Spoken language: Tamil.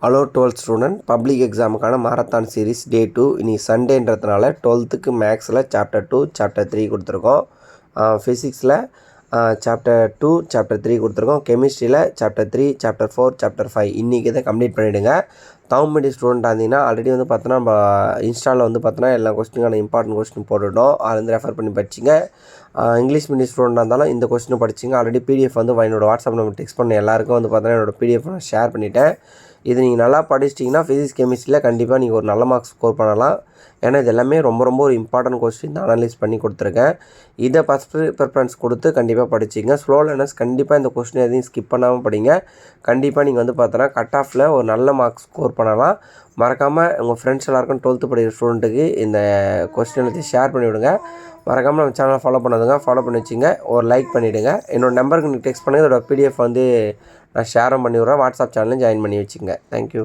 ஹலோ 12th ஸ்டூடெண்ட், பப்ளிக் எக்ஸாமுக்கான மாரத்தான் சீரிஸ் டே 2 இனி சண்டேன்றதுனால 12th மேக்ஸில் சாப்டர் 2 சாப்டர் 3 கொடுத்துருக்கோம். ஃபிசிக்ஸில் சாப்டர் 2 சாப்டர் 3 கொடுத்துருக்கோம். கெமிஸ்ட்ரியில் சாப்டர் 3 சாப்டர் 4 சாப்டர் 5 இன்றைக்கி இதை கம்ப்ளீட் பண்ணிவிடுங்க. தமிழ் மீடியம் ஸ்டூடெண்ட்டாக இருந்தீங்கன்னா ஆல்ரெடி வந்து பார்த்தோன்னா நம்ம இன்ஸ்டாவில் வந்து பார்த்தோன்னா எல்லா கொஸ்டினுக்கான இம்பார்ட்டன்ட் கொஸ்டின் போட்டுவிட்டோம். அதை வந்து ரெஃபர் பண்ணி படிச்சிங்க. இங்கிலீஷ் மீடியம் ஸ்டூடெண்ட்டாக இருந்தாலும் இந்த கொஸ்டின் படிச்சிங்க. ஆல்ரெடி பிடிஎஃப் வந்து என்னோடய வாட்ஸ்அப் நம்பர் டெக்ஸ்ட் பண்ண எல்லாருக்கும் வந்து பார்த்தோன்னா என்னோடய பிடிஎஃப் நான் ஷேர் பண்ணிவிட்டேன். இது நீங்கள் நல்லா படிச்சிட்டிங்கன்னா ஃபிசிக்ஸ் கெமிஸ்ட்ரியில் கண்டிப்பாக நீங்கள் ஒரு நல்ல மார்க்ஸ் ஸ்கோர் பண்ணலாம். ஏன்னா இது எல்லாமே ரொம்ப ஒரு இம்பார்ட்டன்ட் கொஸ்டின் தான் அனலைஸ் பண்ணி கொடுத்துருக்கேன். இதை ஃபஸ்ட்டு ப்ரிஃபரன்ஸ் கொடுத்து கண்டிப்பாக படிச்சிங்க. ஸ்லோ லேர்னர்ஸ் கண்டிப்பாக இந்த கொஸ்டின் எதையும் ஸ்கிப் பண்ணாமல் படிங்க. கண்டிப்பாக நீங்கள் வந்து பார்த்தோன்னா கட் ஆஃபில் ஒரு நல்ல மார்க்ஸ் ஸ்கோர் பண்ணலாம். மறக்காமல் உங்கள் ஃப்ரெண்ட்ஸ் எல்லாருக்கும் 12th படிக்கிற ஸ்டூடெண்ட்டுக்கு இந்த கொஸ்டின் எடுத்து ஷேர் பண்ணிவிடுங்க. மறக்காமல் நம்ம சேனலை ஃபாலோ பண்ணி வச்சுங்க. ஒரு லைக் பண்ணிவிடுங்க. என்னோடய நம்பருக்கு நீங்கள் டெக்ஸ்ட் பண்ணுங்கள். இதோட பிடிஎஃப் வந்து நான் ஷேரும் பண்ணி விட்றேன். வாட்ஸ்அப் சேனலையும் ஜாயின் பண்ணி வச்சுங்க. தேங்க்யூ.